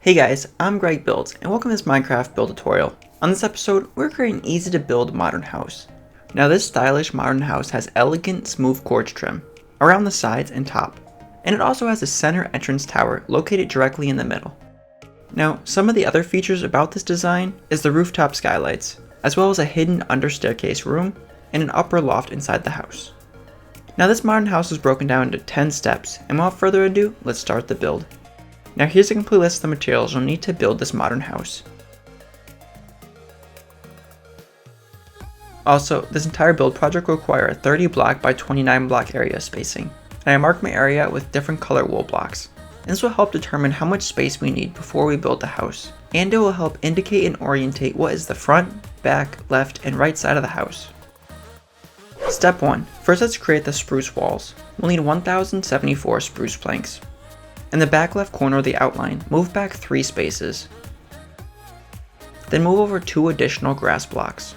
Hey guys, I'm Greg Builds, and welcome to this Minecraft build tutorial. On this episode, we're creating an easy to build modern house. Now this stylish modern house has elegant smooth quartz trim around the sides and top, and it also has a center entrance tower located directly in the middle. Now some of the other features about this design is the rooftop skylights, as well as a hidden under staircase room and an upper loft inside the house. Now this modern house is broken down into 10 steps, and without further ado, let's start the build. Now here's a complete list of the materials you'll need to build this modern house. Also, this entire build project will require a 30 block by 29 block area spacing, and I marked my area with different color wool blocks. And this will help determine how much space we need before we build the house, and it will help indicate and orientate what is the front, back, left, and right side of the house. Step 1. First, let's create the spruce walls. We'll need 1074 spruce planks. In the back left corner of the outline, move back 3 spaces. Then move over 2 additional grass blocks.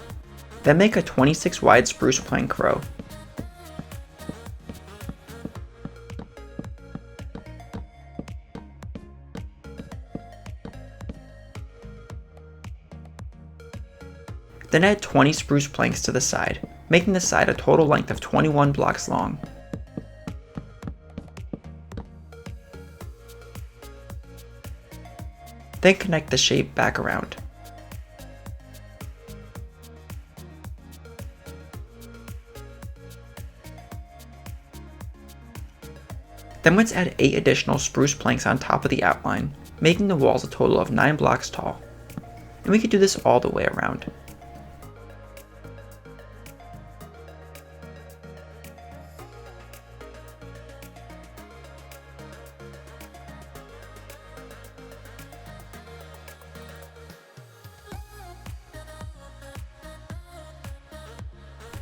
Then make a 26 wide spruce plank row. Then add 20 spruce planks to the side, making the side a total length of 21 blocks long. Then connect the shape back around. Then let's add 8 additional spruce planks on top of the outline, making the walls a total of 9 blocks tall. And we could do this all the way around.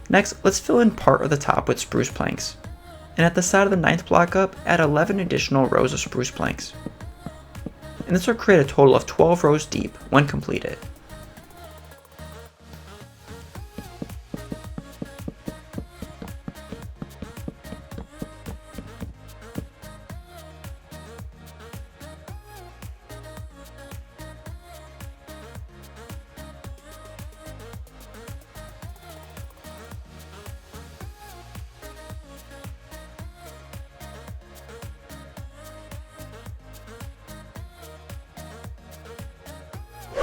Next, let's fill in part of the top with spruce planks. And at the side of the 9th block up, add 11 additional rows of spruce planks. And this will create a total of 12 rows deep when completed.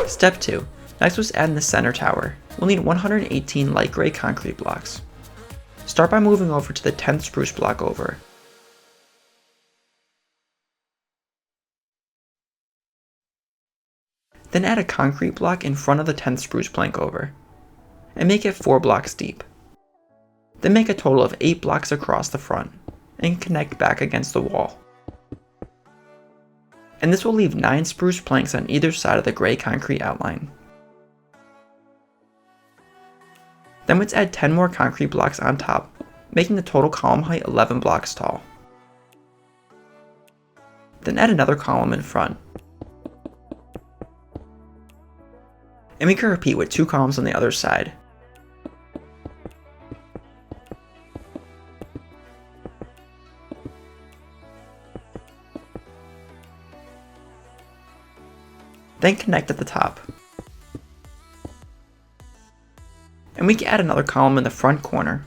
Step 2. Next, let's add in the center tower. We'll need 118 light gray concrete blocks. Start by moving over to the 10th spruce block over. Then add a concrete block in front of the 10th spruce plank over, and make it 4 blocks deep. Then make a total of 8 blocks across the front, and connect back against the wall. And this will leave 9 spruce planks on either side of the gray concrete outline. Then let's add 10 more concrete blocks on top, making the total column height 11 blocks tall. Then add another column in front. And we can repeat with 2 columns on the other side. Then connect at the top. And we can add another column in the front corner,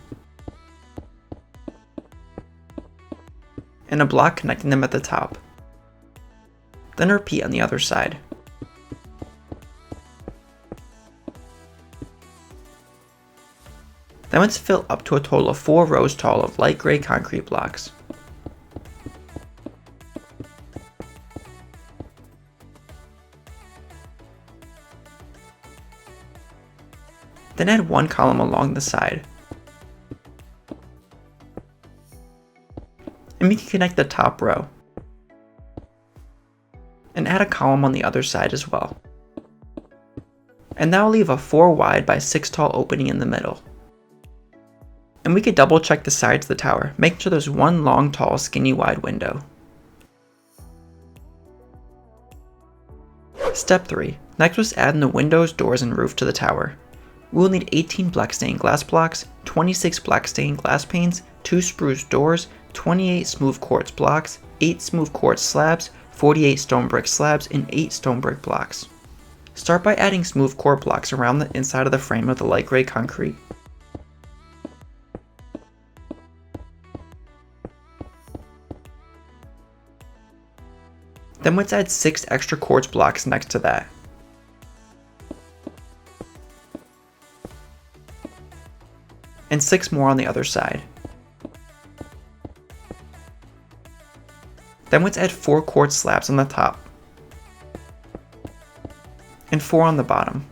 and a block connecting them at the top. Then repeat on the other side. Then let's fill up to a total of 4 rows tall of light gray concrete blocks. Then add 1 column along the side. And we can connect the top row. And add a column on the other side as well. And that will leave a 4 wide by 6 tall opening in the middle. And we could double check the sides of the tower, making sure there's 1 long, tall, skinny wide window. Step 3. Next, let's add in the windows, doors, and roof to the tower. We will need 18 black stained glass blocks, 26 black stained glass panes, 2 spruce doors, 28 smooth quartz blocks, 8 smooth quartz slabs, 48 stone brick slabs, and 8 stone brick blocks. Start by adding smooth core blocks around the inside of the frame of the light gray concrete. Then let's add 6 extra quartz blocks next to that. And 6 more on the other side. Then let's add 4 quartz slabs on the top. And 4 on the bottom.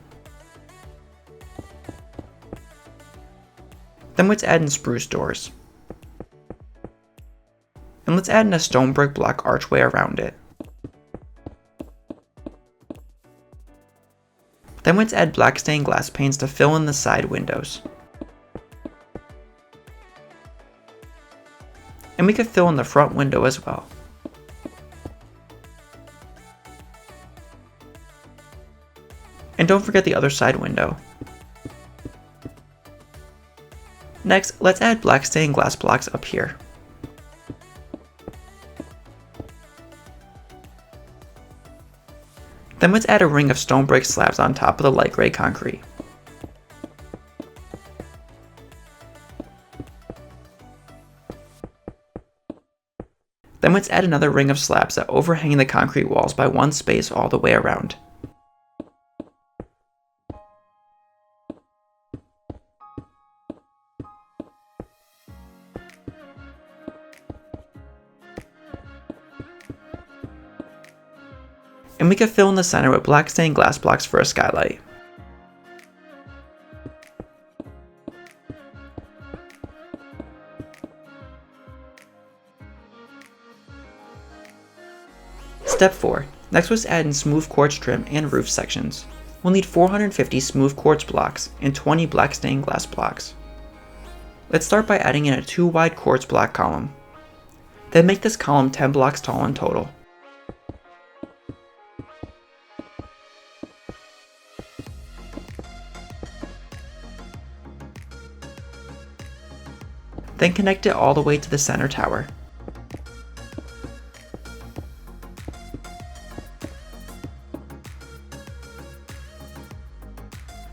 Then let's add in spruce doors. And let's add in a stone brick block archway around it. Then let's add black stained glass panes to fill in the side windows. And we could fill in the front window as well. And don't forget the other side window. Next, let's add black stained glass blocks up here. Then let's add a ring of stone brick slabs on top of the light gray concrete. Then let's add another ring of slabs that overhang the concrete walls by one space all the way around. And we could fill in the center with black stained glass blocks for a skylight. Step 4. Next let's add in smooth quartz trim and roof sections. We'll need 450 smooth quartz blocks and 20 black stained glass blocks. Let's start by adding in a 2 wide quartz block column. Then make this column 10 blocks tall in total. Then connect it all the way to the center tower.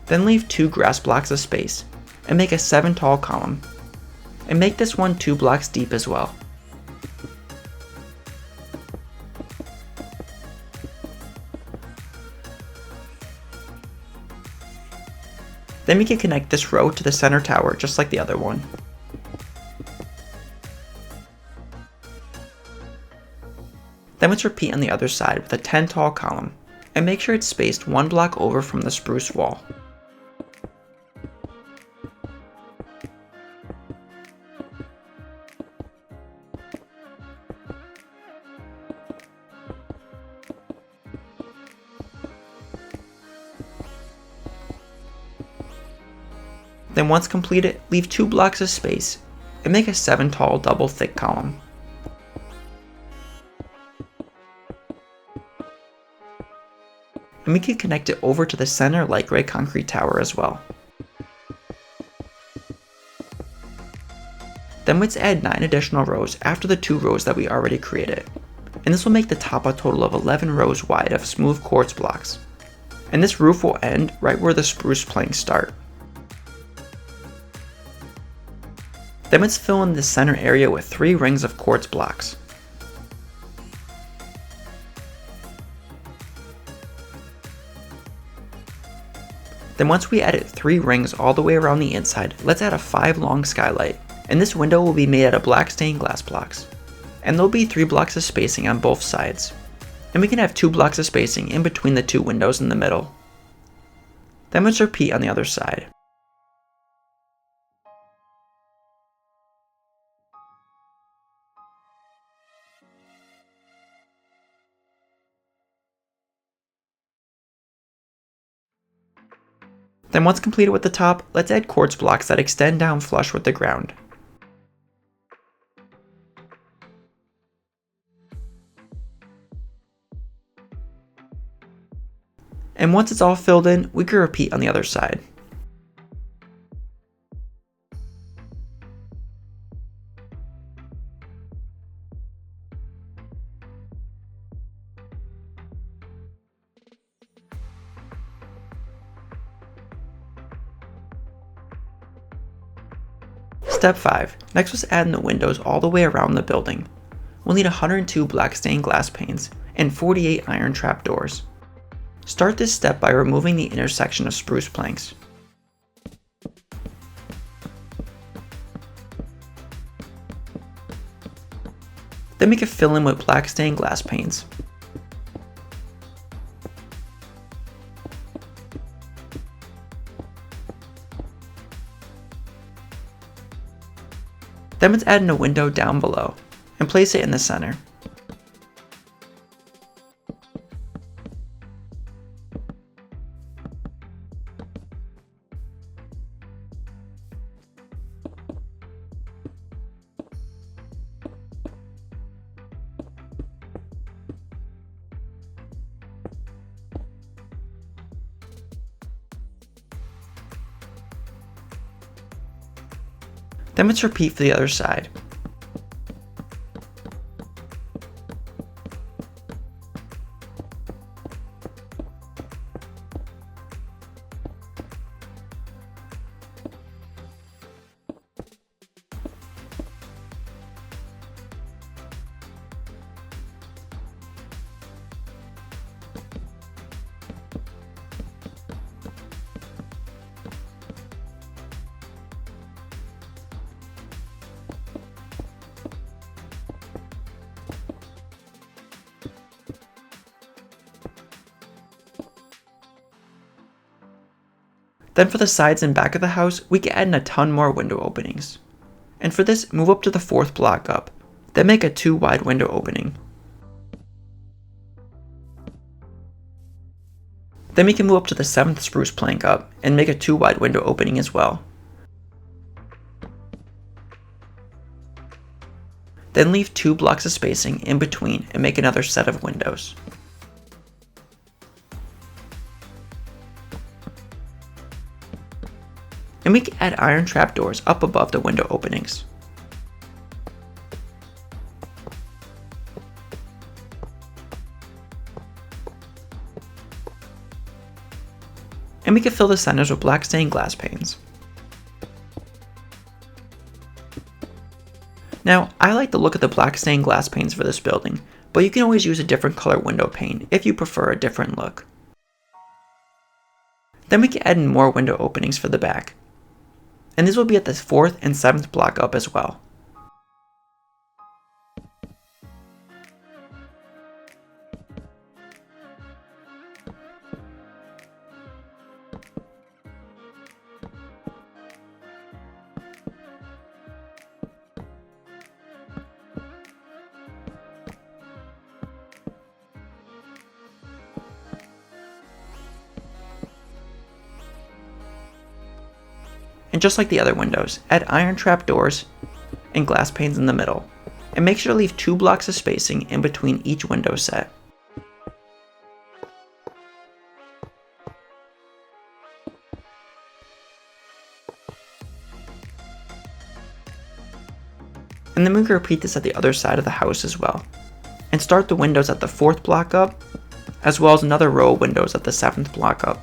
Then leave 2 grass blocks of space, and make a 7 tall column. And make this one 2 blocks deep as well. Then we can connect this row to the center tower just like the other one. Then let's repeat on the other side with a 10 tall column, and make sure it's spaced 1 block over from the spruce wall. Then once completed, leave 2 blocks of space, and make a 7 tall double thick column. And we can connect it over to the center light gray concrete tower as well. Then let's add 9 additional rows after the 2 rows that we already created. And this will make the top a total of 11 rows wide of smooth quartz blocks. And this roof will end right where the spruce planks start. Then let's fill in the center area with 3 rings of quartz blocks. Then once we added 3 rings all the way around the inside, let's add a 5 long skylight. And this window will be made out of black stained glass blocks. And there'll be 3 blocks of spacing on both sides. And we can have 2 blocks of spacing in between the 2 windows in the middle. Then let's repeat on the other side. Then once completed with the top, let's add quartz blocks that extend down flush with the ground. And once it's all filled in, we can repeat on the other side. Step 5. Next was adding the windows all the way around the building. We'll need 102 black stained glass panes and 48 iron trap doors. Start this step by removing the intersection of spruce planks. Then make a fill in with black stained glass panes. Then let's add in a window down below and place it in the center. Then let's repeat for the other side. Then for the sides and back of the house, we can add in a ton more window openings. And for this, move up to the 4th block up, then make a 2 wide window opening. Then we can move up to the 7th spruce plank up and make a 2 wide window opening as well. Then leave 2 blocks of spacing in between and make another set of windows. And we can add iron trapdoors up above the window openings. And we can fill the centers with black stained glass panes. Now, I like the look of the black stained glass panes for this building, but you can always use a different color window pane if you prefer a different look. Then we can add in more window openings for the back. And these will be at the 4th and 7th block up as well. And just like the other windows, add iron trap doors and glass panes in the middle, and make sure to leave 2 blocks of spacing in between each window set. And then we can repeat this at the other side of the house as well, and start the windows at the 4th block up, as well as another row of windows at the 7th block up.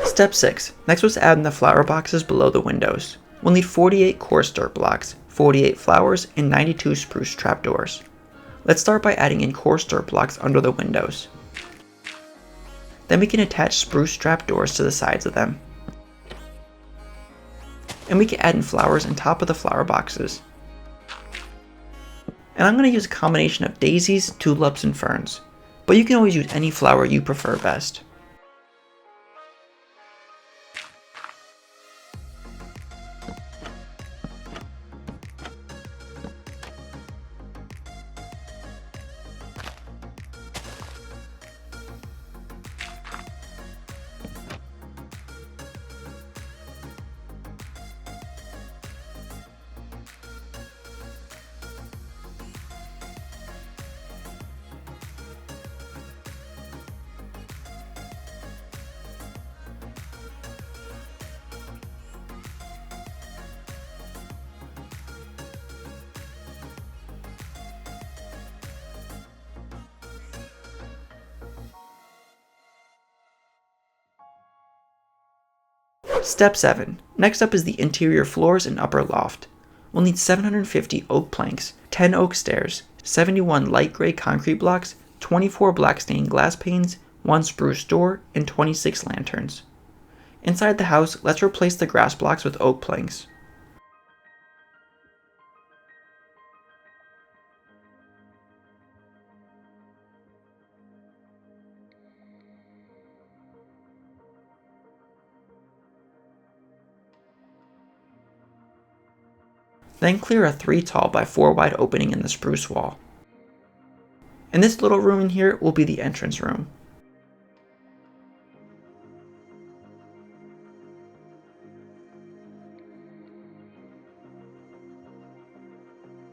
Step 6. Next was adding the flower boxes below the windows. We'll need 48 coarse dirt blocks, 48 flowers, and 92 spruce trapdoors. Let's start by adding in coarse dirt blocks under the windows. Then we can attach spruce trapdoors to the sides of them. And we can add in flowers on top of the flower boxes. And I'm going to use a combination of daisies, tulips, and ferns, but you can always use any flower you prefer best. Step 7. Next up is the interior floors and upper loft. We'll need 750 oak planks, 10 oak stairs, 71 light gray concrete blocks, 24 black stained glass panes, 1 spruce door, and 26 lanterns. Inside the house, let's replace the grass blocks with oak planks. Then clear a 3 tall by 4 wide opening in the spruce wall. And this little room in here will be the entrance room.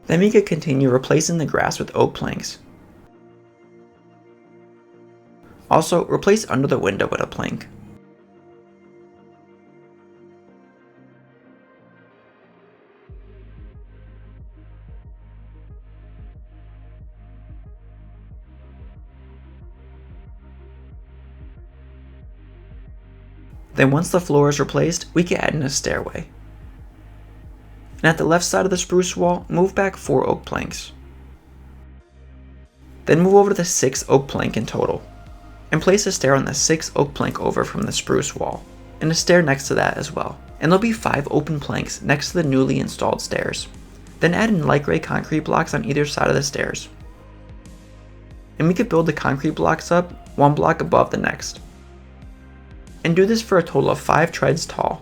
Then we could continue replacing the grass with oak planks. Also, replace under the window with a plank. Then once the floor is replaced, we can add in a stairway. And at the left side of the spruce wall, move back 4 oak planks. Then move over to the 6 oak plank in total, and place a stair on the 6 oak plank over from the spruce wall, and a stair next to that as well. And there'll be 5 open planks next to the newly installed stairs. Then add in light gray concrete blocks on either side of the stairs. And we could build the concrete blocks up 1 block above the next. And do this for a total of 5 treads tall.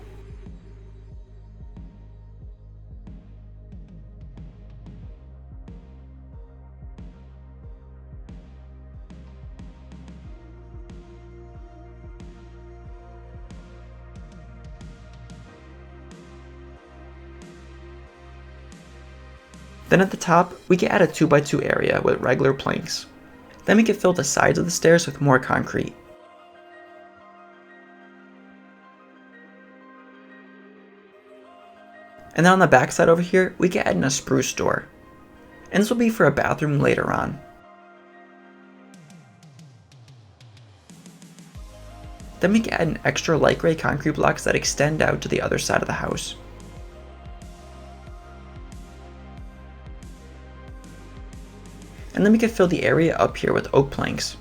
Then at the top, we can add a 2x2 area with regular planks. Then we can fill the sides of the stairs with more concrete. And then on the back side over here, we can add in a spruce door. And this will be for a bathroom later on. Then we can add in extra light gray concrete blocks that extend out to the other side of the house. And then we can fill the area up here with oak planks.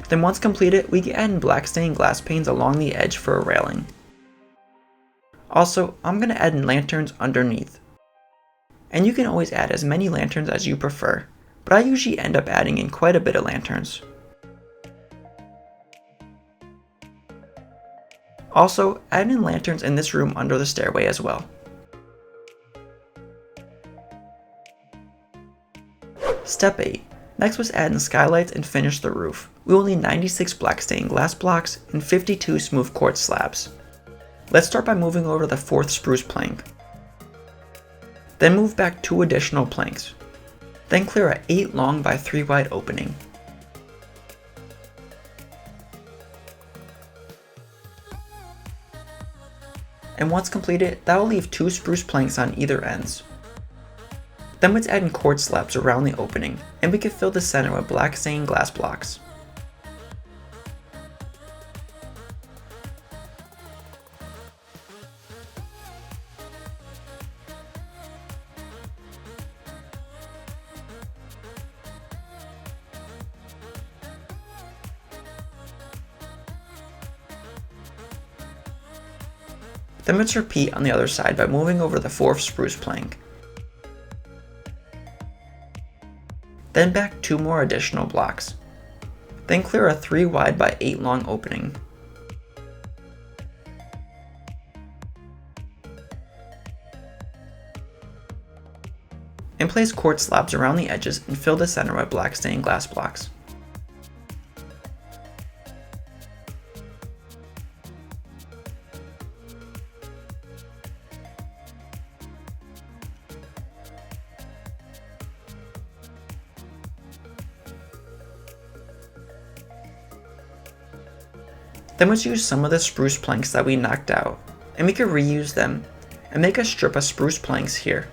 Then once completed, we can add in black stained glass panes along the edge for a railing. Also, I'm going to add in lanterns underneath. And you can always add as many lanterns as you prefer, but I usually end up adding in quite a bit of lanterns. Also, add in lanterns in this room under the stairway as well. Step 8. Next was add in skylights and finish the roof. We will need 96 black stained glass blocks and 52 smooth quartz slabs. Let's start by moving over to the 4th spruce plank. Then move back 2 additional planks. Then clear a 8 long by 3 wide opening. And once completed, that will leave 2 spruce planks on either ends. Then let's add in quartz slabs around the opening, and we can fill the center with black stained glass blocks. Then let's repeat on the other side by moving over the 4th spruce plank. Then back 2 more additional blocks. Then clear a 3 wide by 8 long opening. And place quartz slabs around the edges and fill the center with black stained glass blocks. Then let's use some of the spruce planks that we knocked out, and we can reuse them and make a strip of spruce planks here.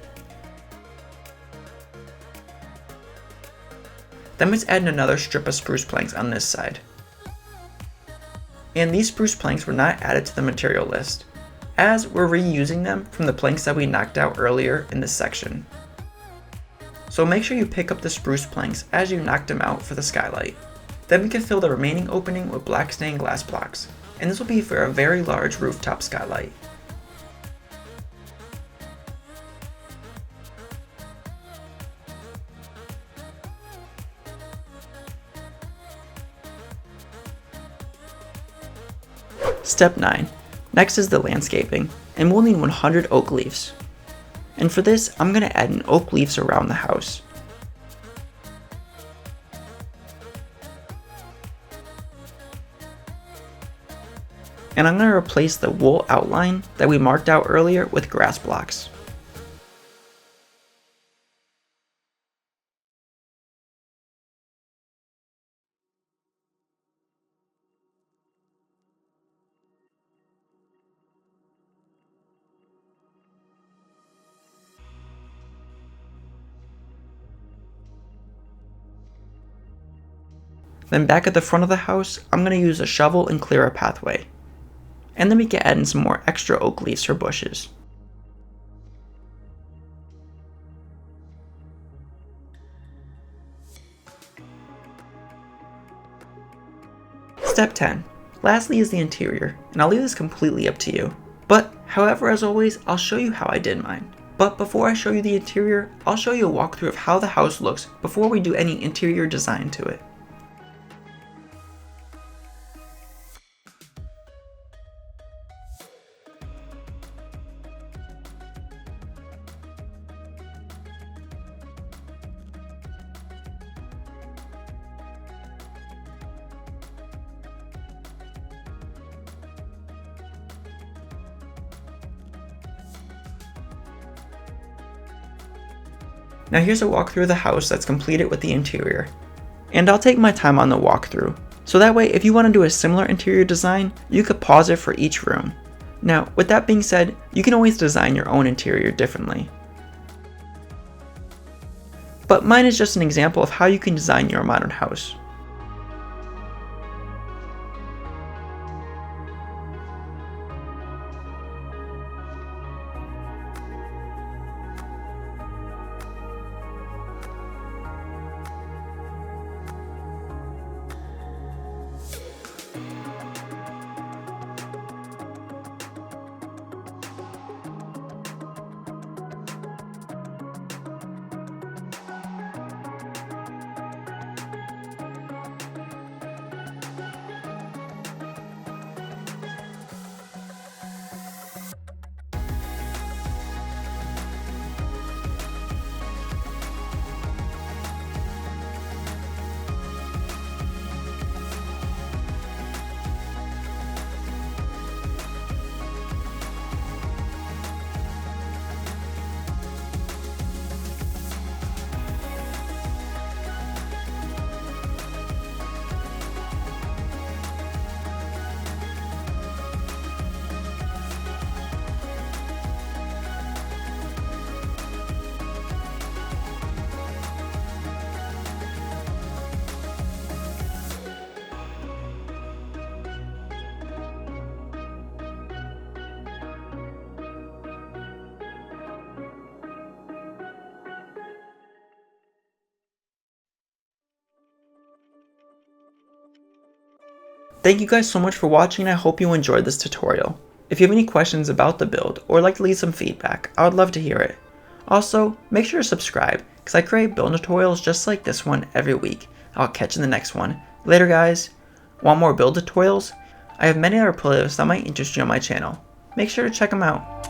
Then let's add another strip of spruce planks on this side. And these spruce planks were not added to the material list, as we're reusing them from the planks that we knocked out earlier in this section. So make sure you pick up the spruce planks as you knocked them out for the skylight. Then we can fill the remaining opening with black stained glass blocks, and this will be for a very large rooftop skylight. Step 9. Next is the landscaping, and we'll need 100 oak leaves. And for this, I'm going to add an oak leaves around the house. And I'm going to replace the wool outline that we marked out earlier with grass blocks. Then back at the front of the house, I'm going to use a shovel and clear a pathway. And then we can add in some more extra oak leaves for bushes. Step 10. Lastly is the interior, and I'll leave this completely up to you. But, however, as always, I'll show you how I did mine. But before I show you the interior, I'll show you a walkthrough of how the house looks before we do any interior design to it. Now here's a walkthrough of the house that's completed with the interior. And I'll take my time on the walkthrough, so that way if you want to do a similar interior design, you could pause it for each room. Now, with that being said, you can always design your own interior differently. But mine is just an example of how you can design your modern house. Thank you guys so much for watching, and I hope you enjoyed this tutorial. If you have any questions about the build or like to leave some feedback, I would love to hear it. Also, make sure to subscribe, because I create build tutorials just like this one every week. I'll catch you in the next one. Later guys! Want more build tutorials? I have many other playlists that might interest you on my channel. Make sure to check them out.